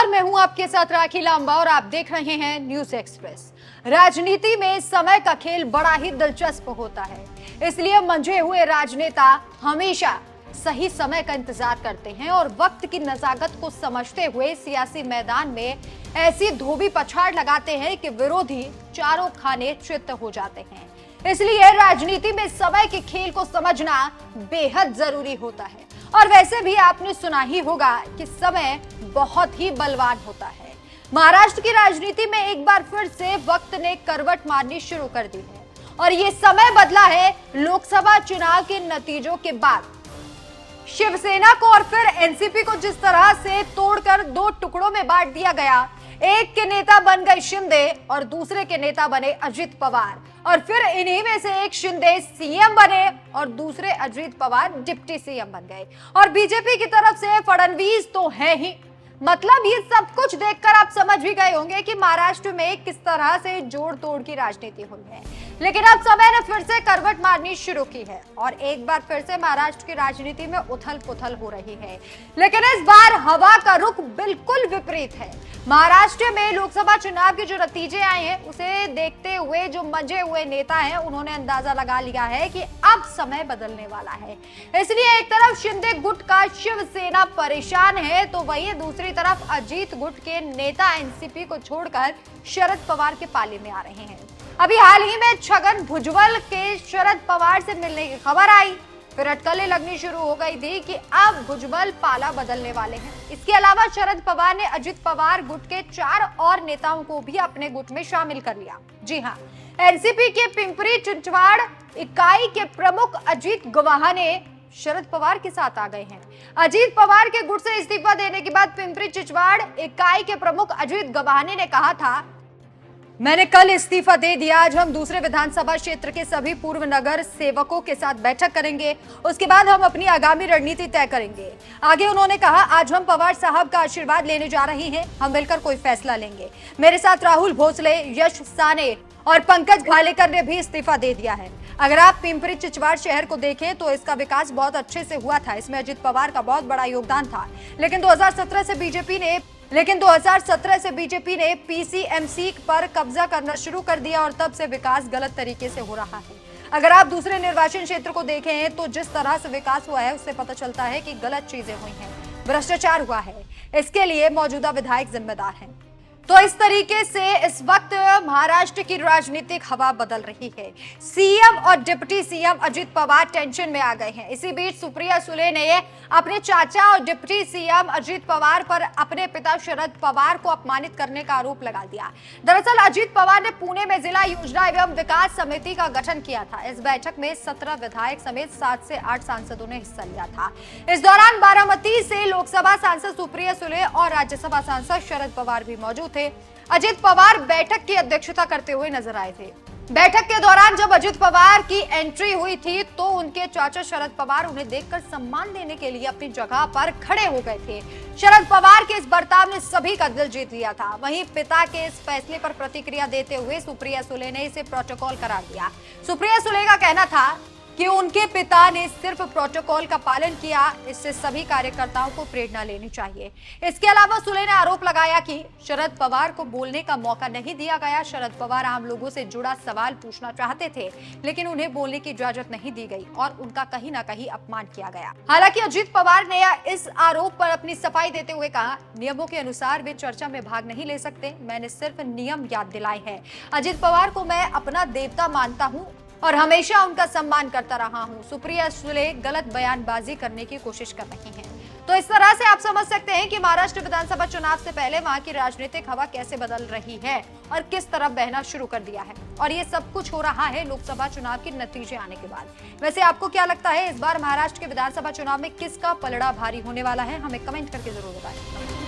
नमस्कार, मैं हूं आपके साथ राखी लांबा और आप देख रहे हैं न्यूज एक्सप्रेस। राजनीति में समय का खेल बड़ा ही दिलचस्प होता है, इसलिए मंझे हुए राजनेता हमेशा सही समय का इंतजार करते हैं और वक्त की नजाकत को समझते हुए सियासी मैदान में ऐसी धोबी पछाड़ लगाते हैं कि विरोधी चारों खाने चित्त हो जाते हैं। इसलिए राजनीति में समय के खेल को समझना बेहद जरूरी होता है। और वैसे भी आपने सुना ही होगा कि समय बहुत ही बलवान होता है। महाराष्ट्र की राजनीति में एक बार फिर से वक्त ने करवट मारनी शुरू कर दी है और ये समय बदला है लोकसभा चुनाव के नतीजों के बाद। शिवसेना को और फिर एनसीपी को जिस तरह से तोड़कर दो टुकड़ों में बांट दिया गया, एक के नेता बन गए शिंदे और दूसरे के नेता बने अजित पवार, और फिर इन्हीं में से एक शिंदे सीएम बने और दूसरे अजित पवार डिप्टी सीएम बन गए। और बीजेपी की तरफ से फडणवीस तो है ही। मतलब ये सब कुछ देखकर आप समझ भी गए होंगे कि महाराष्ट्र में किस तरह से जोड़ तोड़ की राजनीति हुई है। लेकिन अब समय ने फिर से करवट मारनी शुरू की है और एक बार फिर से महाराष्ट्र की राजनीति में उथल पुथल हो रही है। लेकिन इस बार हवा का रुख बिल्कुल विपरीत है। महाराष्ट्र में लोकसभा चुनाव के जो नतीजे आए हैं उसे देखते हुए जो मंझे हुए नेता हैं उन्होंने अंदाजा लगा लिया है कि अब समय बदलने वाला है। इसलिए एक तरफ शिंदे गुट का शिवसेना परेशान है, तो वहीं दूसरी तरफ अजीत गुट के नेता एनसीपी को छोड़कर शरद पवार के पाले में आ रहे हैं। अभी हाल ही में छगन भुजबल के शरद पवार से मिलने की खबर आई, फिर अटकलें लगनी शुरू हो गई थी कि अब भुजबल पाला बदलने वाले हैं। इसके अलावा शरद पवार ने अजित पवार गुट के 4 और नेताओं को भी अपने गुट में शामिल कर लिया। जी हां, एनसीपी के पिंपरी चिंचवाड़ इकाई के प्रमुख अजीत गवाहाने शरद पवार के साथ आ गए हैं। अजीत पवार के गुट से इस्तीफा देने के बाद पिंपरी चिंचवाड़ इकाई के प्रमुख अजीत गवाहाने ने कहा था, मैंने कल इस्तीफा दे दिया। आज हम दूसरे विधानसभा क्षेत्र के सभी पूर्व नगर सेवकों के साथ बैठक करेंगे, उसके बाद हम अपनी आगामी रणनीति तय करेंगे। आगे उन्होंने कहा, आज हम पवार साहब का आशीर्वाद लेने जा रहे हैं, हम मिलकर कोई फैसला लेंगे। मेरे साथ राहुल भोसले, यश साने और पंकज घालेकर ने भी इस्तीफा दे दिया है। अगर आप पिंपरी चिंचवाड़ शहर को देखें तो इसका विकास बहुत अच्छे से हुआ था, इसमें अजित पवार का बहुत बड़ा योगदान था। लेकिन 2017 से बीजेपी ने पीसीएमसी पर कब्जा करना शुरू कर दिया और तब से विकास गलत तरीके से हो रहा है। अगर आप दूसरे निर्वाचन क्षेत्र को देखें तो जिस तरह से विकास हुआ है उससे पता चलता है कि गलत चीजें हुई हैं, भ्रष्टाचार हुआ है। इसके लिए मौजूदा विधायक जिम्मेदार हैं। तो इस तरीके से इस वक्त महाराष्ट्र की राजनीतिक हवा बदल रही है। सीएम और deputy CM Ajit Pawar tension में आ गए हैं। इसी बीच सुप्रिया सुले ने अपने चाचा और डिप्टी सीएम अजित पवार पर अपने पिता शरद पवार को अपमानित करने का आरोप लगा दिया। दरअसल अजित पवार ने पुणे में जिला योजना एवं विकास समिति का गठन किया था। इस बैठक में 17 विधायक समेत 7 से 8 सांसदों ने हिस्सा लिया था। इस दौरान बारामती से लोकसभा सांसद सुप्रिया सुले और राज्यसभा सांसद शरद पवार भी मौजूद थे। अजित पवार बैठक की अध्यक्षता करते हुए नजर आए थे। बैठक के दौरान जब अजित पवार की एंट्री हुई थी तो उनके चाचा शरद पवार उन्हें देखकर सम्मान देने के लिए अपनी जगह पर खड़े हो गए थे। शरद पवार के इस बर्ताव ने सभी का दिल जीत लिया था। वहीं पिता के इस फैसले पर प्रतिक्रिया देते हुए सुप्रिया सुले ने इसे प्रोटोकॉल करार दिया। सुप्रिया सुले का कहना था कि उनके पिता ने सिर्फ प्रोटोकॉल का पालन किया, इससे सभी कार्यकर्ताओं को प्रेरणा लेनी चाहिए। इसके अलावा सुले ने आरोप लगाया कि शरद पवार को बोलने का मौका नहीं दिया गया। शरद पवार आम लोगों से जुड़ा सवाल पूछना चाहते थे, लेकिन उन्हें बोलने की इजाजत नहीं दी गई और उनका कहीं ना कहीं अपमान किया गया। हालांकि अजित पवार ने इस आरोप पर अपनी सफाई देते हुए कहा, नियमों के अनुसार वे चर्चा में भाग नहीं ले सकते, मैंने सिर्फ नियम याद दिलाए हैं। अजित पवार को मैं अपना देवता मानता हूँ और हमेशा उनका सम्मान करता रहा हूं। सुप्रिया सुले गलत बयानबाजी करने की कोशिश कर रही हैं। तो इस तरह से आप समझ सकते हैं कि महाराष्ट्र विधानसभा चुनाव से पहले वहां की राजनीतिक हवा कैसे बदल रही है और किस तरफ बहना शुरू कर दिया है। और ये सब कुछ हो रहा है लोकसभा चुनाव के नतीजे आने के बाद। वैसे आपको क्या लगता है, इस बार महाराष्ट्र के विधानसभा चुनाव में किसका पलड़ा भारी होने वाला है? हमें कमेंट करके जरूर बताएं।